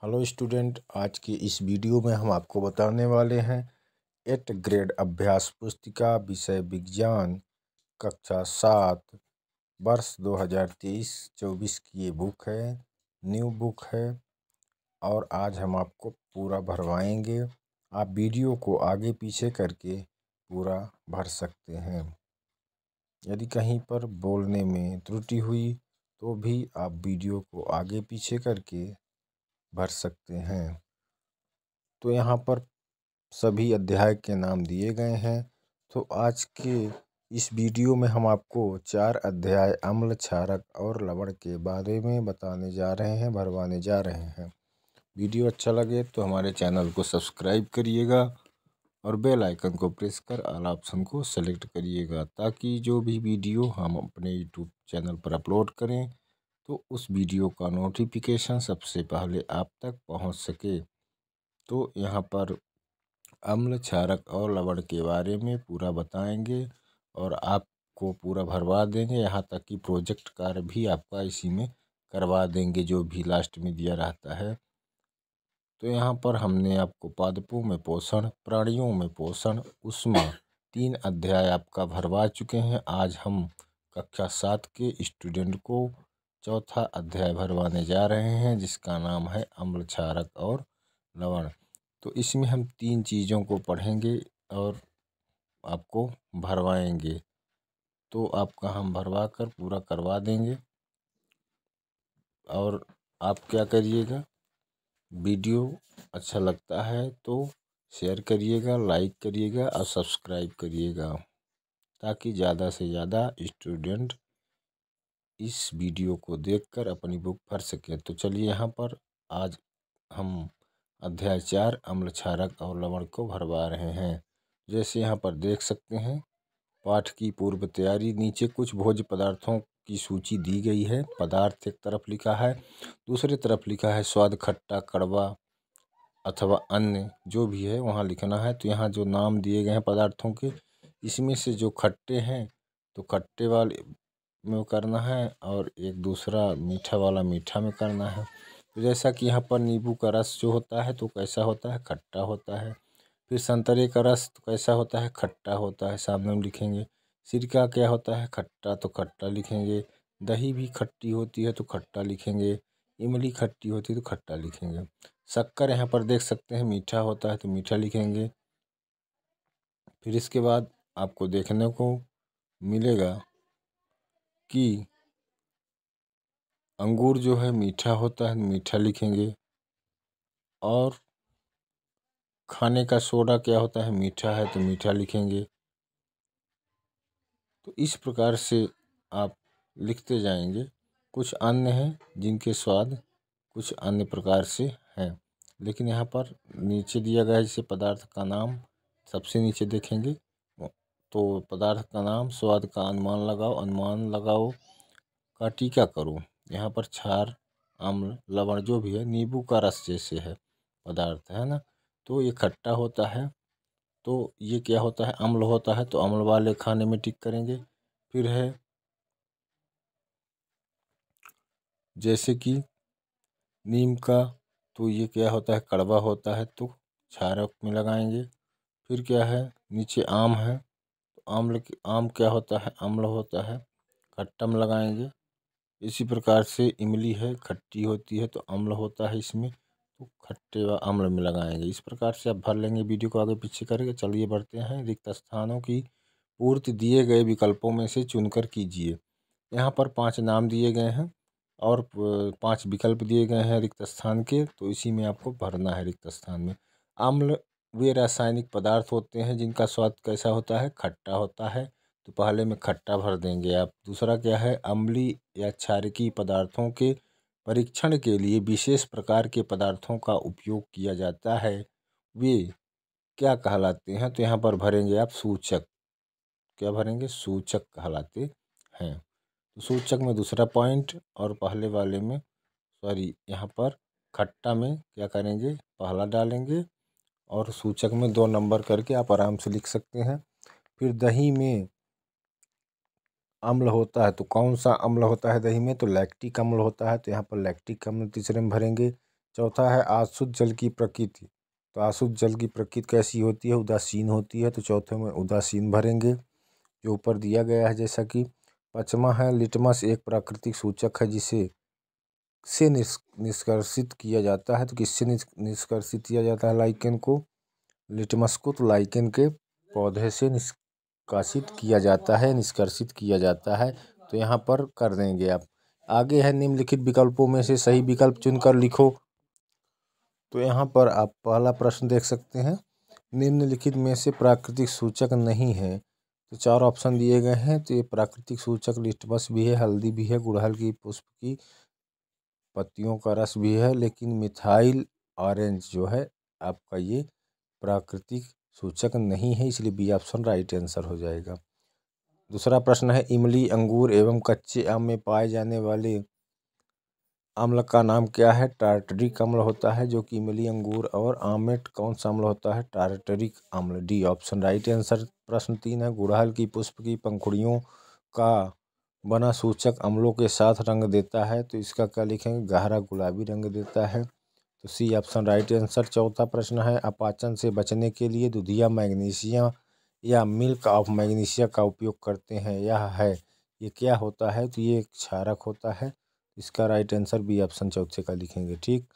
Hello student, आज की इस वीडियो में हम आपको बताने वाले हैं 8th ग्रेड अभ्यास पुस्तिका विषय विज्ञान कक्षा 7 वर्ष 2023-24 की ये बुक है, न्यू बुक है और आज हम आपको पूरा भरवाएंगे। आप वीडियो को आगे पीछे करके पूरा भर सकते हैं। यदि कहीं पर बोलने में त्रुटि हुई तो भी आप वीडियो को आगे पीछे करके भर सकते हैं। तो यहाँ पर सभी अध्याय के नाम दिए गए हैं। तो आज के इस वीडियो में हम आपको 4 अध्याय अम्ल, क्षारक और लवण के बारे में बताने जा रहे हैं, भरवाने जा रहे हैं। वीडियो अच्छा लगे तो हमारे चैनल को सब्सक्राइब करिएगा और बेल आइकन को प्रेस कर ऑल ऑप्शन को सेलेक्ट करिएगा, ताकि जो भी वीडियो हम अपने यूट्यूब चैनल पर अपलोड करें तो उस वीडियो का नोटिफिकेशन सबसे पहले आप तक पहुंच सके। तो यहाँ पर अम्ल, क्षारक और लवण के बारे में पूरा बताएंगे और आपको पूरा भरवा देंगे। यहाँ तक कि प्रोजेक्ट कार्य भी आपका इसी में करवा देंगे, जो भी लास्ट में दिया रहता है। तो यहाँ पर हमने आपको पादपों में पोषण, प्राणियों में पोषण, ऊष्मा 3 अध्याय आपका भरवा चुके हैं। आज हम कक्षा 7 के स्टूडेंट को चौथा अध्याय भरवाने जा रहे हैं, जिसका नाम है अम्ल, क्षारक और लवण। तो इसमें हम 3 चीज़ों को पढ़ेंगे और आपको भरवाएंगे। तो आपका हम भरवा कर पूरा करवा देंगे। और आप क्या करिएगा, वीडियो अच्छा लगता है तो शेयर करिएगा, लाइक करिएगा और सब्सक्राइब करिएगा, ताकि ज़्यादा से ज़्यादा स्टूडेंट इस वीडियो को देखकर अपनी बुक भर सकें। तो चलिए, यहाँ पर आज हम अध्याय 4 अम्ल, क्षारक और लवण को भरवा रहे हैं। जैसे यहाँ पर देख सकते हैं, पाठ की पूर्व तैयारी। नीचे कुछ भोज्य पदार्थों की सूची दी गई है। पदार्थ एक तरफ लिखा है, दूसरी तरफ लिखा है स्वाद, खट्टा, कड़वा अथवा अन्य, जो भी है वहाँ लिखना है। तो यहाँ जो नाम दिए गए हैं पदार्थों के, इसमें से जो खट्टे हैं तो खट्टे वाले में करना है और एक दूसरा मीठा वाला मीठा में करना है। तो जैसा कि यहाँ पर नींबू का रस जो होता है तो कैसा होता है, खट्टा होता है। फिर संतरे का रस तो कैसा होता है, खट्टा होता है, सामने में लिखेंगे। सिरका क्या होता है, खट्टा, तो खट्टा लिखेंगे। दही भी खट्टी होती है तो खट्टा लिखेंगे। इमली खट्टी होती है तो खट्टा लिखेंगे। शक्कर यहाँ पर देख सकते हैं मीठा होता है तो मीठा लिखेंगे। फिर इसके बाद आपको देखने को मिलेगा कि अंगूर जो है मीठा होता है, मीठा लिखेंगे। और खाने का सोडा क्या होता है, मीठा है तो मीठा लिखेंगे। तो इस प्रकार से आप लिखते जाएंगे। कुछ अन्य हैं जिनके स्वाद कुछ अन्य प्रकार से हैं, लेकिन यहाँ पर नीचे दिया गया है जैसे पदार्थ का नाम, सबसे नीचे देखेंगे तो पदार्थ का नाम, स्वाद का अनुमान लगाओ, अनुमान लगाओ का टीका करो। यहाँ पर क्षार, अम्ल, लवण जो भी है, नींबू का रस जैसे है पदार्थ है ना, तो ये खट्टा होता है। तो ये क्या होता है, अम्ल होता है, तो अम्ल वाले खाने में टिक करेंगे। फिर है जैसे कि नीम का, तो ये क्या होता है, कड़वा होता है, तो क्षारक में लगाएंगे। फिर क्या है, नीचे आम है तो आम क्या होता है, अम्ल होता है, खट्टा में लगाएंगे। इसी प्रकार से इमली है, खट्टी होती है तो अम्ल होता है इसमें, तो खट्टे व अम्ल में लगाएंगे। इस प्रकार से आप भर लेंगे। वीडियो को आगे पीछे करके चलिए बढ़ते हैं। रिक्त स्थानों की पूर्ति दिए गए विकल्पों में से चुनकर कीजिए। यहाँ पर 5 नाम दिए गए हैं और 5 विकल्प दिए गए हैं रिक्त स्थान के, तो इसी में आपको भरना है रिक्त स्थान में। अम्ल वे रासायनिक पदार्थ होते हैं जिनका स्वाद कैसा होता है, खट्टा होता है, तो पहले में खट्टा भर देंगे आप। दूसरा क्या है, अम्लीय या क्षारकीय पदार्थों के परीक्षण के लिए विशेष प्रकार के पदार्थों का उपयोग किया जाता है, वे क्या कहलाते हैं, तो यहाँ पर भरेंगे आप सूचक। क्या भरेंगे, सूचक कहलाते हैं। तो सूचक में दूसरा पॉइंट और पहले वाले में, सॉरी, यहाँ पर खट्टा में क्या करेंगे, पहला डालेंगे और सूचक में 2 नंबर करके आप आराम से लिख सकते हैं। फिर दही में अम्ल होता है तो कौन सा अम्ल होता है दही में, तो लैक्टिक अम्ल होता है, तो यहाँ पर लैक्टिक अम्ल तीसरे में भरेंगे। चौथा है अशुद्ध जल की प्रकृति। तो अशुद्ध जल की प्रकृति कैसी होती है? उदासीन होती है। तो चौथे में उदासीन भरेंगे जो ऊपर दिया गया है जैसा कि। पाँचवा है लिटमस एक प्राकृतिक सूचक है जिसे निष्कर्षित किया जाता है। तो किससे निष्कर्षित किया जाता है लाइकेन को? लिटमस को तो लाइकेन के पौधे से निष्कासित किया जाता है, निष्कर्षित किया जाता है। तो यहाँ पर कर देंगे आप। आगे है निम्नलिखित विकल्पों में से सही विकल्प चुनकर लिखो। तो यहाँ पर आप पहला प्रश्न देख सकते हैं, निम्नलिखित में से प्राकृतिक सूचक नहीं है। तो चार ऑप्शन दिए गए हैं। तो ये प्राकृतिक सूचक लिटमस भी है, हल्दी भी है, गुड़हल की पुष्प की पत्तियों का रस भी है, लेकिन मिथाइल ऑरेंज जो है आपका ये प्राकृतिक सूचक नहीं है, इसलिए बी ऑप्शन राइट आंसर हो जाएगा। दूसरा प्रश्न है इमली, अंगूर एवं कच्चे आम में पाए जाने वाले अम्ल का नाम क्या है? टार्टरिक अम्ल होता है, जो कि इमली, अंगूर और आम में कौन सा अम्ल होता है? टार्टरिक अम्ल, डी ऑप्शन राइट आंसर। प्रश्न 3 है गुड़हल की पुष्प की पंखुड़ियों का बना सूचक अम्लों के साथ रंग देता है। तो इसका क्या लिखेंगे? गहरा गुलाबी रंग देता है। तो सी ऑप्शन राइट आंसर। चौथा प्रश्न है अपाचन से बचने के लिए दूधिया मैग्नीशिया या मिल्क ऑफ मैग्नीशिया का उपयोग करते हैं। ये क्या होता है? तो ये एक क्षारक होता है। इसका राइट आंसर बी ऑप्शन चौथे का लिखेंगे। ठीक।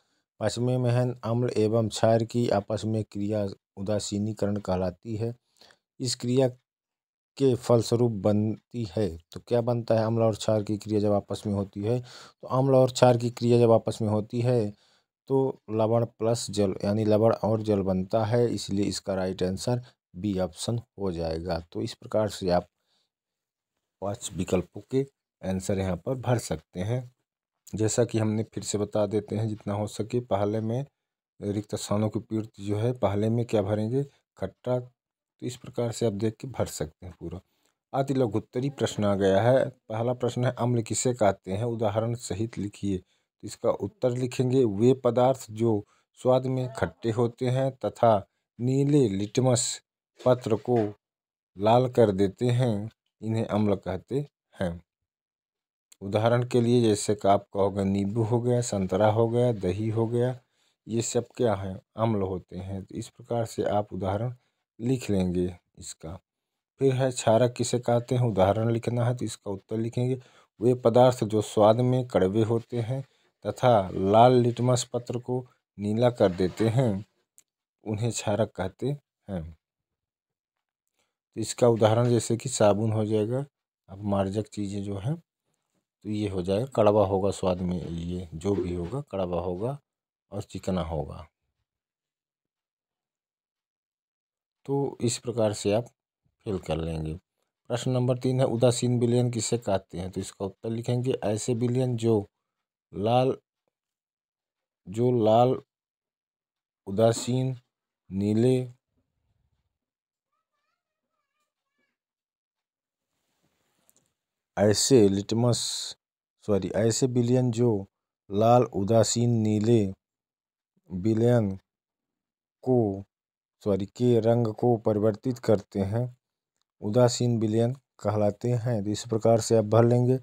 पाँचवें में है अम्ल एवं क्षार की आपस में क्रिया उदासीनीकरण कहलाती है। इस क्रिया के फलस्वरूप बनती है। तो क्या बनता है? अम्ल और क्षार की क्रिया जब आपस में होती है, तो अम्ल और क्षार की क्रिया जब आपस में होती है तो लवण प्लस जल यानी लवण और जल बनता है, इसलिए इसका राइट आंसर बी ऑप्शन हो जाएगा। तो इस प्रकार से आप 5 विकल्पों के आंसर यहाँ पर भर सकते हैं। जैसा कि हमने फिर से बता देते हैं जितना हो सके। पहले में रिक्त स्थानों की पूर्ति जो है पहले में क्या भरेंगे? खट्टा। तो इस प्रकार से आप देख के भर सकते हैं पूरा। अति लघुत्तरी प्रश्न आ गया है। पहला प्रश्न है अम्ल किसे कहते हैं? उदाहरण सहित लिखिए। तो इसका उत्तर लिखेंगे वे पदार्थ जो स्वाद में खट्टे होते हैं तथा नीले लिटमस पत्र को लाल कर देते हैं, इन्हें अम्ल कहते हैं। उदाहरण के लिए जैसे कि आप कहोगे नींबू हो गया, संतरा हो गया, दही हो गया, ये सब क्या है? अम्ल होते हैं। तो इस प्रकार से आप उदाहरण लिख लेंगे इसका। फिर है क्षारक किसे कहते हैं? उदाहरण लिखना है। तो इसका उत्तर लिखेंगे वे पदार्थ जो स्वाद में कड़वे होते हैं तथा लाल लिटमस पत्र को नीला कर देते हैं, उन्हें क्षारक कहते हैं। तो इसका उदाहरण जैसे कि साबुन हो जाएगा। अब मार्जक चीज़ें जो हैं तो ये हो जाएगा, कड़वा होगा स्वाद में, ये जो भी होगा कड़वा होगा और चिकना होगा। तो इस प्रकार से आप फिल कर लेंगे। प्रश्न नंबर 3 है उदासीन विलयन किसे कहते हैं? तो इसका उत्तर लिखेंगे ऐसे विलयन लाल जो लाल उदासीन नीले ऐसे विलयन जो लाल उदासीन नीले विलयन के रंग को परिवर्तित करते हैं, उदासीन विलयन कहलाते हैं। तो इस प्रकार से आप भर लेंगे।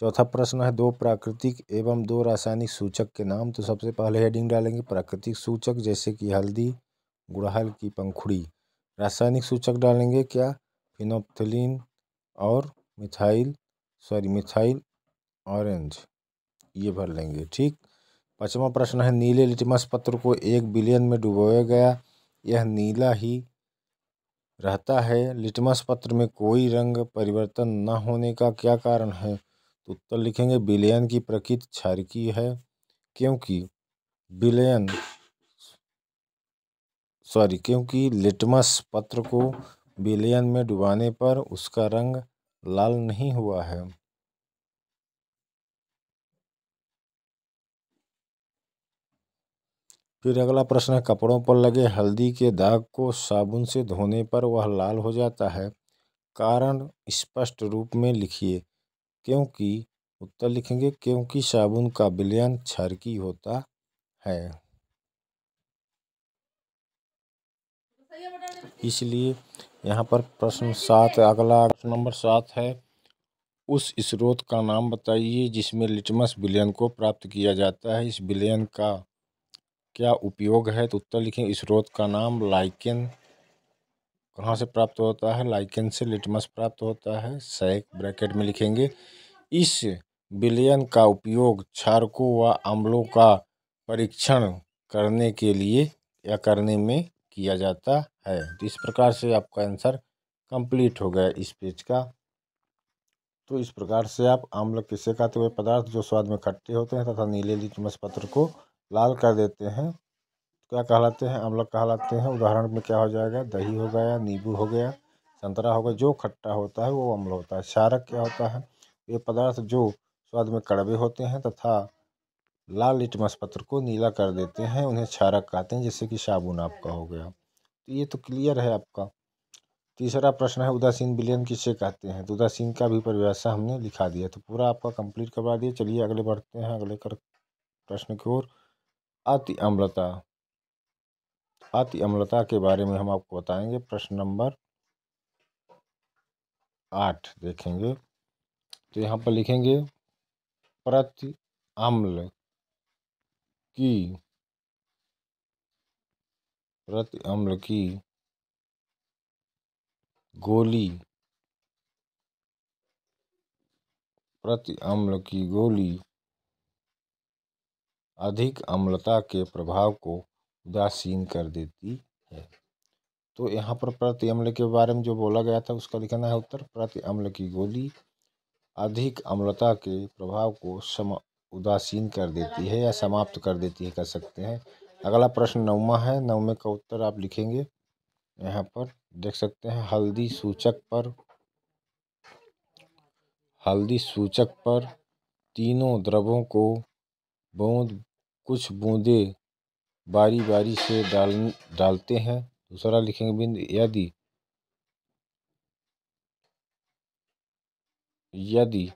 चौथा प्रश्न है दो प्राकृतिक एवं दो रासायनिक सूचक के नाम। तो सबसे पहले हेडिंग डालेंगे प्राकृतिक सूचक जैसे कि हल्दी, गुड़हल की पंखुड़ी। रासायनिक सूचक डालेंगे क्या? फिनोप्थिलीन और मिथाइल ऑरेंज, ये भर लेंगे। ठीक। पांचवा प्रश्न है नीले लिटमस पत्र को एक विलयन में डुबोया गया, यह नीला ही रहता है, लिटमस पत्र में कोई रंग परिवर्तन न होने का क्या कारण है? तो उत्तर लिखेंगे विलयन की प्रकृति क्षारकीय है, क्योंकि लिटमस पत्र को विलयन में डुबाने पर उसका रंग लाल नहीं हुआ है। फिर अगला प्रश्न है कपड़ों पर लगे हल्दी के दाग को साबुन से धोने पर वह लाल हो जाता है, कारण स्पष्ट रूप में लिखिए। क्योंकि उत्तर लिखेंगे क्योंकि साबुन का विलयन क्षारकीय होता है, इसलिए यहाँ पर प्रश्न 7 अगला प्रश्न नंबर 7 है उस स्रोत का नाम बताइए जिसमें लिटमस विलयन को प्राप्त किया जाता है। इस विलयन का क्या उपयोग है? तो उत्तर लिखेंगे स्रोत का नाम लाइकेन। कहाँ से प्राप्त होता है? लाइकेन से। लिटमस प्राप्त होता है। सैक ब्रैकेट में लिखेंगे। इस विलयन का उपयोग क्षारकों व अम्लों का परीक्षण करने के लिए या करने में किया जाता है। तो इस प्रकार से आपका आंसर कंप्लीट हो गया इस पेज का। तो इस प्रकार से आप अम्ल किसे कहते हुए पदार्थ जो स्वाद में खट्टे होते हैं तथा नीले लिटमस पत्र को लाल कर देते हैं क्या कहलाते हैं? अम्ल कहलाते हैं। उदाहरण में क्या हो जाएगा? दही हो गया, नींबू हो गया, संतरा हो गया। जो खट्टा होता है वो अम्ल होता है। क्षारक क्या होता है? ये पदार्थ जो स्वाद में कड़वे होते हैं तथा लाल लिटमस पत्र को नीला कर देते हैं, उन्हें क्षारक कहते हैं। जैसे कि साबुन आपका हो गया। तो ये तो क्लियर है आपका। तीसरा प्रश्न है उदासीन विलयन किसे कहते हैं? तो उदासीन का भी परिभाषा हमने लिखा दिया। तो पूरा आपका कंप्लीट करवा दिया। चलिए अगले बढ़ते हैं अगले प्रश्न की ओर। अति अम्लता। अति अम्लता के बारे में हम आपको बताएंगे। प्रश्न नंबर 8 देखेंगे। तो यहाँ पर लिखेंगे प्रति अम्ल की गोली अधिक अम्लता के प्रभाव को उदासीन कर देती है। तो यहाँ पर प्रति अम्ल के बारे में जो बोला गया था उसका लिखना है उत्तर। प्रति अम्ल की गोली अधिक अम्लता के प्रभाव को उदासीन कर देती है या समाप्त कर देती है कह सकते हैं। अगला प्रश्न 9वां है। 9वें का उत्तर आप लिखेंगे। यहाँ पर देख सकते हैं हल्दी सूचक पर तीनों द्रवों को कुछ बूंदे बारी बारी से डालते हैं। दूसरा लिखेंगे बिंदु यदि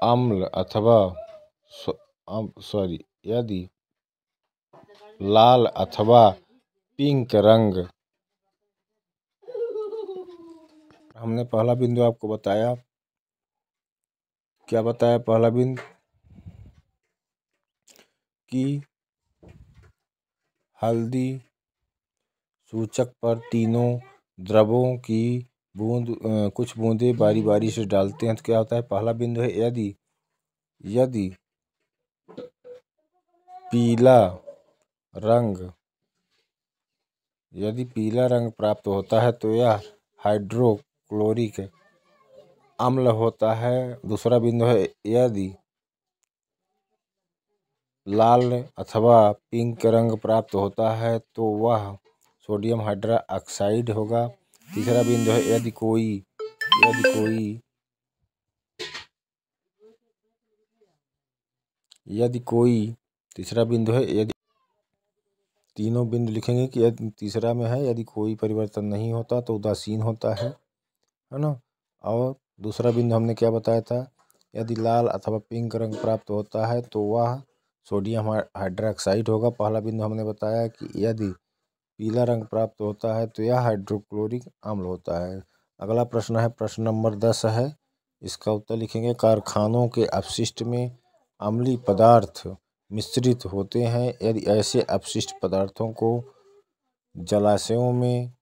अम्ल अथवा यदि लाल अथवा पिंक रंग, हमने पहला बिंदु आपको बताया। क्या बताया? पहला बिंदु कि हल्दी सूचक पर तीनों द्रवों की कुछ बूंदे बारी बारी से डालते हैं। तो क्या होता है? पहला बिंदु है यदि पीला रंग प्राप्त होता है तो यह हाइड्रोक्लोरिक अम्ल होता है। दूसरा बिंदु है यदि लाल अथवा पिंक रंग प्राप्त होता है तो वह सोडियम हाइड्रोक्साइड होगा। तीसरा बिंदु है यदि कोई तीसरा बिंदु है यदि तीनों बिंदु लिखेंगे कि यदि तीसरा में है यदि कोई परिवर्तन नहीं होता तो उदासीन होता है ना। और दूसरा बिंदु हमने क्या बताया था? यदि लाल अथवा पिंक रंग प्राप्त होता है तो वह सोडियम हाइड्रोक्साइड होगा। पहला बिंदु हमने बताया कि यदि पीला रंग प्राप्त होता है तो यह हाइड्रोक्लोरिक अम्ल होता है। अगला प्रश्न है प्रश्न नंबर 10 है। इसका उत्तर लिखेंगे कारखानों के अपशिष्ट में अम्लीय पदार्थ मिश्रित होते हैं। यदि ऐसे अपशिष्ट पदार्थों को जलाशयों में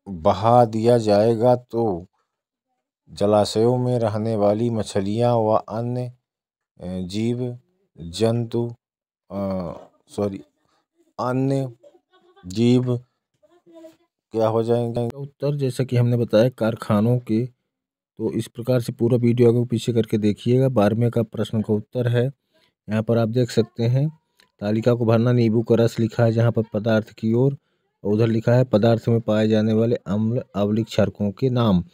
बहा दिया जाएगा तो जलाशयों में रहने वाली मछलियाँ व अन्य अन्य जीव क्या हो जाएंगे? उत्तर जैसा कि हमने बताया कारखानों के। तो इस प्रकार से पूरा वीडियो आगे पीछे करके देखिएगा। 12वें का प्रश्न का उत्तर है। यहाँ पर आप देख सकते हैं तालिका को भरना। नींबू का रस लिखा है जहाँ पर पदार्थ की ओर, उधर लिखा है पदार्थ में पाए जाने वाले अम्ल अवलिक क्षारकों के नाम।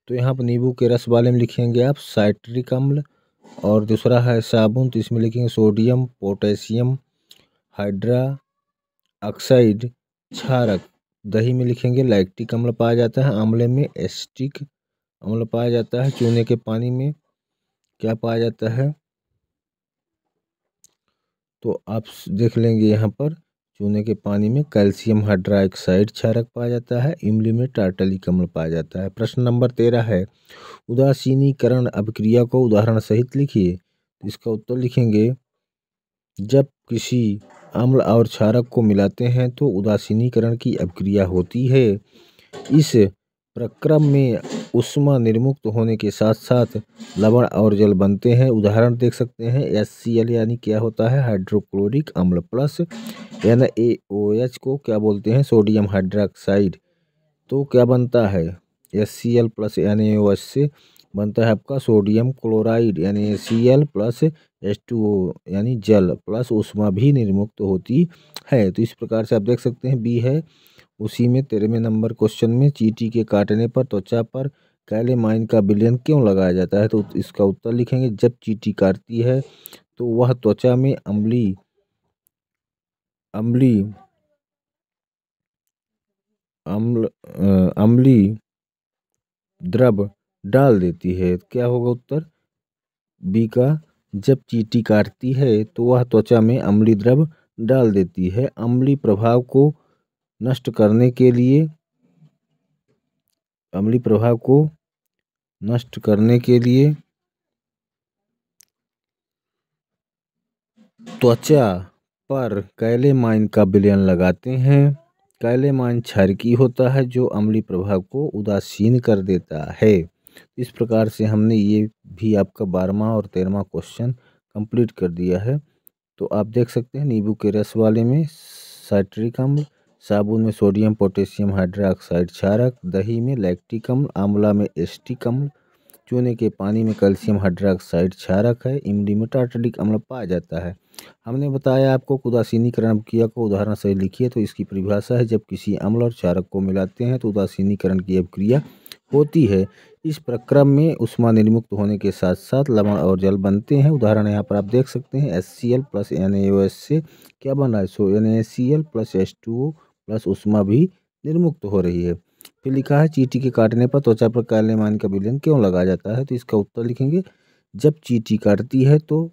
तो यहाँ पर नींबू के रस वाले में लिखेंगे आप साइट्रिक अम्ल, और दूसरा है साबुन तो इसमें लिखेंगे सोडियम पोटेशियम हाइड्रोक्साइड क्षारक। दही में लिखेंगे लैक्टिक अम्ल पाया जाता है। आंवले में एसिटिक अम्ल पाया जाता है। चूने के पानी में क्या पाया जाता है? तो आप देख लेंगे यहाँ पर चूने के पानी में कैल्शियम हाइड्रोक्साइड क्षारक पाया जाता है। इमली में टार्टलिक अम्ल पाया जाता है। प्रश्न नंबर 13 है उदासीनीकरण अभिक्रिया को उदाहरण सहित लिखिए। तो इसका उत्तर लिखेंगे जब किसी अम्ल और क्षारक को मिलाते हैं तो उदासीनीकरण की अभिक्रिया होती है। इस प्रक्रम में ऊष्मा निर्मुक्त होने के साथ साथ लवण और जल बनते हैं। उदाहरण देख सकते हैं HCl यानी क्या होता है हाइड्रोक्लोरिक अम्ल प्लस NaOH को क्या बोलते हैं सोडियम हाइड्रोक्साइड। तो क्या बनता है HCl प्लस NaOH से बनता है आपका सोडियम क्लोराइड यानी Cl प्लस H2O यानी जल प्लस ऊष्मा भी निर्मुक्त होती है। तो इस प्रकार से आप देख सकते हैं बी है। उसी में 13वें नंबर क्वेश्चन में चींटी के काटने पर त्वचा पर कैलेमाइन का विलयन क्यों लगाया जाता है। तो इसका उत्तर लिखेंगे जब चींटी काटती है तो वह त्वचा में अम्लीय द्रव डाल देती है। क्या होगा उत्तर बी का जब चींटी काटती है तो वह त्वचा में अम्लीय द्रव डाल देती है। अम्लीय प्रभाव को नष्ट करने के लिए त्वचा पर कैलेमाइन का विलयन लगाते हैं। कैलेमाइन क्षारकीय होता है जो अम्लीय प्रभाव को उदासीन कर देता है। इस प्रकार से हमने ये भी आपका 12वां और 13वां क्वेश्चन कंप्लीट कर दिया है। तो आप देख सकते हैं नींबू के रस वाले में साइट्रिक अम्ल, साबुन में सोडियम पोटेशियम हाइड्रोक्साइड क्षारक, दही में लैक्टिक अम्ल, आंवला में एसिटिक अम्ल, चूने के पानी में कैल्शियम हाइड्रोक्साइड क्षारक है, इमली में टार्टरिक अम्ल पाया जाता है। हमने बताया आपको उदासीनीकरण अभिक्रिया को उदाहरण से लिखिए। तो इसकी परिभाषा है जब किसी अम्ल और क्षारक को मिलाते हैं तो उदासीनीकरण की अभिक्रिया होती है। इस प्रक्रम में ऊष्मा निर्मुक्त होने के साथ साथ लवण और जल बनते हैं। उदाहरण यहाँ पर आप देख सकते हैं HCl प्लस NaOH से क्या बन रहा है NaCl प्लस H2O प्लस ऊष्मा भी निर्मुक्त हो रही है। फिर लिखा है चींटी के काटने पर त्वचा पर कैलेमाइन का विलयन क्यों लगाया जाता है। तो इसका उत्तर लिखेंगे जब चींटी काटती है तो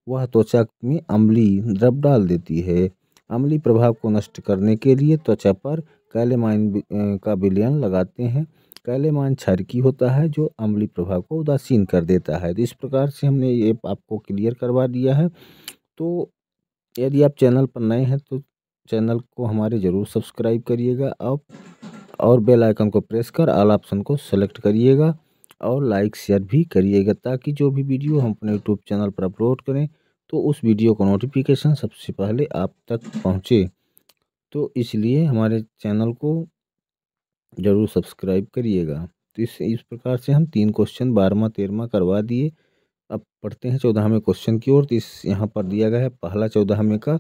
वह त्वचा में अम्लीय द्रव डाल देती है। अम्लीय प्रभाव को नष्ट करने के लिए त्वचा पर कैलेमाइन का विलयन लगाते हैं। कैलेमाइन क्षारकीय होता है जो अम्लीय प्रभाव को उदासीन कर देता है। तो इस प्रकार से हमने ये आपको क्लियर करवा दिया है। तो यदि आप चैनल पर नए हैं तो चैनल को हमारे ज़रूर सब्सक्राइब करिएगा और बेल आइकन को प्रेस कर ऑल ऑप्शन को सेलेक्ट करिएगा और लाइक शेयर भी करिएगा ताकि जो भी वीडियो हम अपने यूट्यूब चैनल पर अपलोड करें तो उस वीडियो का नोटिफिकेशन सबसे पहले आप तक पहुंचे। तो इसलिए हमारे चैनल को ज़रूर सब्सक्राइब करिएगा। तो इस प्रकार से हम 3 क्वेश्चन 12वां 13वां करवा दिए। अब पढ़ते हैं 14वें क्वेश्चन की ओर। तो इस यहाँ पर दिया गया है पहला 14वें का।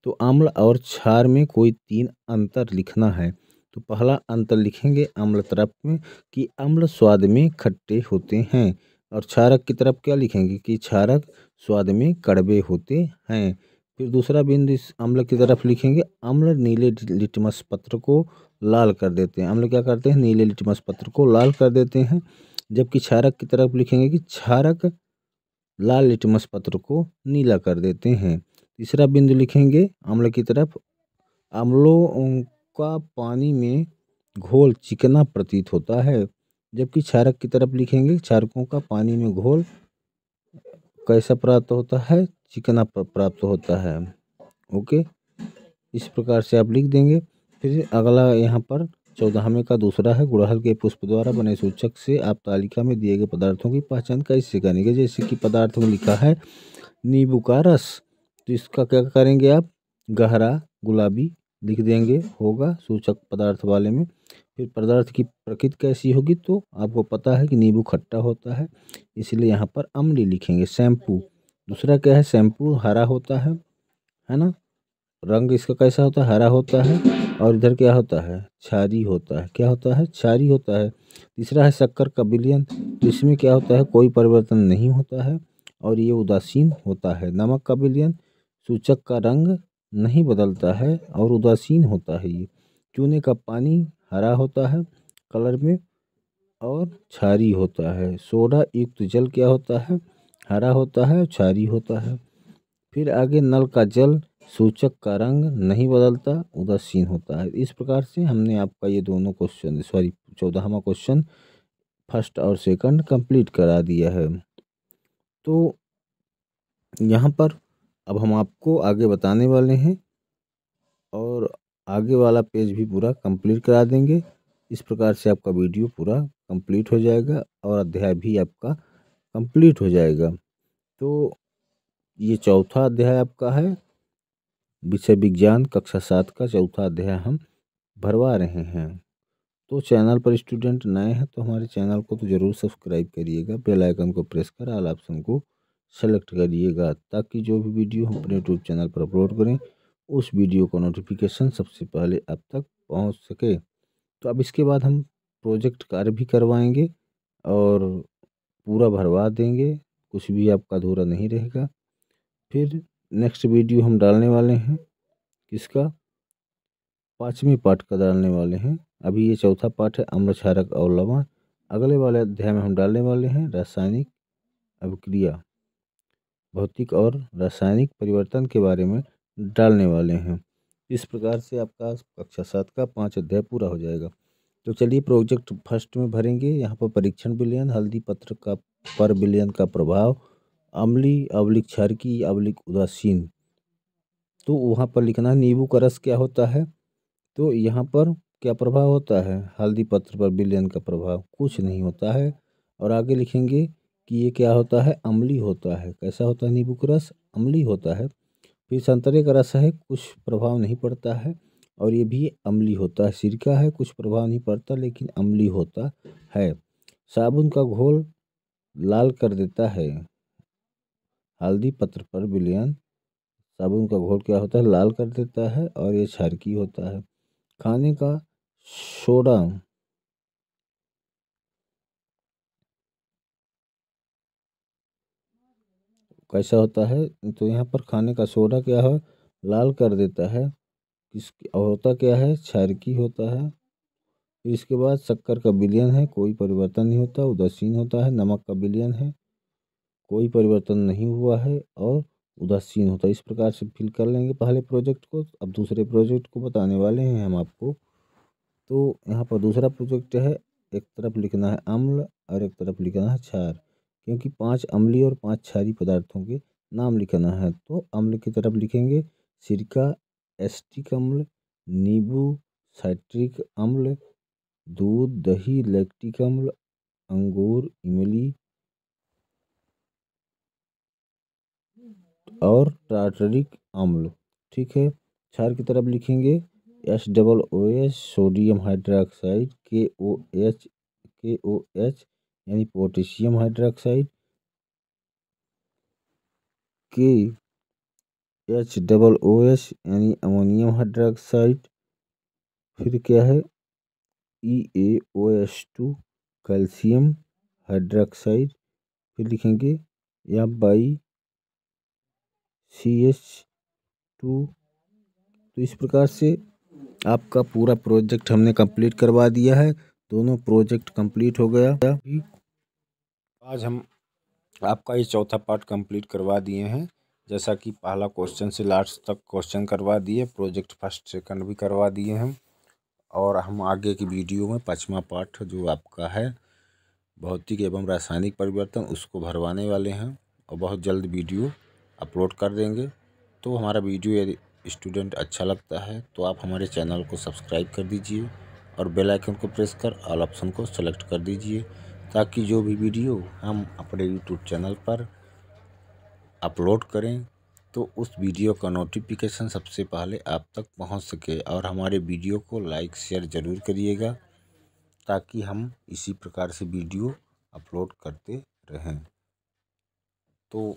तो अम्ल और क्षार में कोई 3 अंतर लिखना है। तो पहला अंतर लिखेंगे अम्ल तरफ में कि अम्ल स्वाद में खट्टे होते हैं और क्षारक की तरफ क्या लिखेंगे कि क्षारक स्वाद में कड़वे होते हैं। फिर दूसरा बिंदु इस अम्ल की तरफ लिखेंगे अम्ल नीले लिटमस पत्र को लाल कर देते हैं। अम्ल क्या करते हैं नीले लिटमस पत्र को लाल कर देते हैं। जबकि क्षारक की तरफ लिखेंगे कि क्षारक लाल लिटमस पत्र को नीला कर देते हैं। तीसरा बिंदु लिखेंगे अम्ल की तरफ अम्लों का पानी में घोल चिकना प्रतीत होता है। जबकि क्षारक की तरफ लिखेंगे क्षारकों का पानी में घोल कैसा प्राप्त होता है चिकना प्राप्त होता है। ओके, इस प्रकार से आप लिख देंगे। फिर अगला यहाँ पर 14वें का दूसरा है गुड़हल के पुष्प द्वारा बने सूचक से आप तालिका में दिए गए पदार्थों की पहचान कैसे करेंगे। जैसे कि पदार्थ में लिखा है नींबू का रस, तो इसका क्या करेंगे आप गहरा गुलाबी लिख देंगे होगा सूचक पदार्थ वाले में। फिर पदार्थ की प्रकृति कैसी होगी तो आपको पता है कि नींबू खट्टा होता है इसलिए यहाँ पर अम्लीय लिखेंगे। शैम्पू दूसरा क्या है शैम्पू हरा होता है ना, रंग इसका कैसा होता है हरा होता है और इधर क्या होता है क्षारी होता है। क्या होता है क्षारी होता है। तीसरा है शक्कर का विलयन, तो इसमें क्या होता है कोई परिवर्तन नहीं होता है और ये उदासीन होता है। नमक का विलयन सूचक का रंग नहीं बदलता है और उदासीन होता है। ये चूने का पानी हरा होता है कलर में और क्षारी होता है। सोडा युक्त जल क्या होता है हरा होता है और क्षारी होता है। फिर आगे नल का जल सूचक का रंग नहीं बदलता उदासीन होता है। इस प्रकार से हमने आपका ये दोनों क्वेश्चन 14वां क्वेश्चन फर्स्ट और सेकंड कंप्लीट करा दिया है। तो यहाँ पर अब हम आपको आगे बताने वाले हैं और आगे वाला पेज भी पूरा कंप्लीट करा देंगे। इस प्रकार से आपका वीडियो पूरा कंप्लीट हो जाएगा और अध्याय भी आपका कंप्लीट हो जाएगा। तो ये चौथा अध्याय आपका है, विषय विज्ञान कक्षा 7 का चौथा अध्याय हम भरवा रहे हैं। तो चैनल पर स्टूडेंट नए हैं तो हमारे चैनल को तो ज़रूर सब्सक्राइब करिएगा, बेल आइकन को प्रेस कर ऑल ऑप्शन को सेलेक्ट करिएगा ताकि जो भी वीडियो हम अपने यूट्यूब चैनल पर अपलोड करें उस वीडियो का नोटिफिकेशन सबसे पहले आप तक पहुंच सके। तो अब इसके बाद हम प्रोजेक्ट कार्य भी करवाएंगे और पूरा भरवा देंगे, कुछ भी आपका अधूरा नहीं रहेगा। फिर नेक्स्ट वीडियो हम डालने वाले हैं किसका, 5वें पार्ट का डालने वाले हैं। अभी ये चौथा पार्ट है अम्ल क्षारक और लवण। अगले वाले अध्याय में हम डालने वाले हैं रासायनिक अभिक्रिया, भौतिक और रासायनिक परिवर्तन के बारे में डालने वाले हैं। इस प्रकार से आपका कक्षा 7 का 5 अध्याय पूरा हो जाएगा। तो चलिए प्रोजेक्ट फर्स्ट में भरेंगे। यहाँ पर परीक्षण विलयन, हल्दी पत्र का पर विलयन का प्रभाव, अम्लीय अवलिक क्षारकीय अवलिक उदासीन। तो वहाँ पर लिखना है नींबू का रस क्या होता है। तो यहाँ पर क्या प्रभाव होता है, हल्दी पत्र पर विलयन का प्रभाव कुछ नहीं होता है। और आगे लिखेंगे कि ये क्या होता है, अम्लीय होता है। कैसा होता है नींबू का रस, अम्लीय होता है। फिर संतरे का रस है, कुछ प्रभाव नहीं पड़ता है और ये भी अम्लीय होता है। सिरका है, कुछ प्रभाव नहीं पड़ता लेकिन अम्लीय होता है। साबुन का घोल लाल कर देता है, हल्दी पत्र पर विलयन, साबुन का घोल क्या होता है, लाल कर देता है और ये क्षारकीय होता है। खाने का सोडा कैसा होता है, तो यहाँ पर खाने का सोडा क्या है, लाल कर देता है। और होता क्या है, क्षारकीय होता है। फिर इसके बाद शक्कर का विलयन है, कोई परिवर्तन नहीं होता, उदासीन होता है। नमक का विलयन है, कोई परिवर्तन नहीं हुआ है और उदासीन होता है। इस प्रकार से फिल कर लेंगे पहले प्रोजेक्ट को। अब दूसरे प्रोजेक्ट को बताने वाले हैं हम आपको। तो यहाँ पर दूसरा प्रोजेक्ट है, एक तरफ लिखना है अम्ल और एक तरफ लिखना है क्षार, क्योंकि 5 अम्लीय और 5 क्षारीय पदार्थों के नाम लिखना है। तो अम्ल की तरफ लिखेंगे सिरका, एसिटिक अम्ल, नींबू, साइट्रिक अम्ल, दूध, दही, लैक्टिक अम्ल, अंगूर, इमली और टार्टरिक अम्ल। ठीक है। क्षार की तरफ लिखेंगे SOOH, सोडियम हाइड्रोक्साइड, KOH यानी पोटेशियम हाइड्रोक्साइड, KHOOS यानी अमोनियम हाइड्रोक्साइड। फिर क्या है EaOH2, कैल्शियम हाइड्रोक्साइड। फिर लिखेंगे FeCH2। तो इस प्रकार से आपका पूरा प्रोजेक्ट हमने कंप्लीट करवा दिया है। दोनों प्रोजेक्ट कंप्लीट हो गया। आज हम आपका ये चौथा पार्ट कंप्लीट करवा दिए हैं। जैसा कि पहला क्वेश्चन से लास्ट तक क्वेश्चन करवा दिए, प्रोजेक्ट फर्स्ट सेकंड भी करवा दिए हैं। और हम आगे की वीडियो में 5वां पार्ट जो आपका है भौतिक एवं रासायनिक परिवर्तन उसको भरवाने वाले हैं और बहुत जल्द वीडियो अपलोड कर देंगे। तो हमारा वीडियो यदि स्टूडेंट अच्छा लगता है तो आप हमारे चैनल को सब्सक्राइब कर दीजिए और बेल आइकन को प्रेस कर ऑल ऑप्शन को सेलेक्ट कर दीजिए ताकि जो भी वीडियो हम अपने यूट्यूब चैनल पर अपलोड करें तो उस वीडियो का नोटिफिकेशन सबसे पहले आप तक पहुंच सके। और हमारे वीडियो को लाइक शेयर ज़रूर करिएगा ताकि हम इसी प्रकार से वीडियो अपलोड करते रहें। तो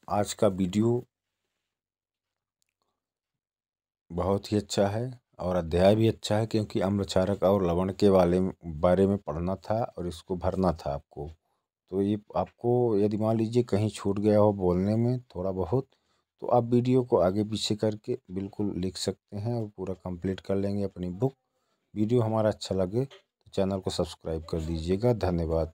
आज का वीडियो बहुत ही अच्छा है और अध्याय भी अच्छा है, क्योंकि अम्ल क्षारक और लवण के बारे में पढ़ना था और इसको भरना था आपको। तो ये आपको यदि मान लीजिए कहीं छूट गया हो बोलने में थोड़ा बहुत, तो आप वीडियो को आगे पीछे करके बिल्कुल लिख सकते हैं और पूरा कंप्लीट कर लेंगे अपनी बुक। वीडियो हमारा अच्छा लगे तो चैनल को सब्सक्राइब कर दीजिएगा। धन्यवाद।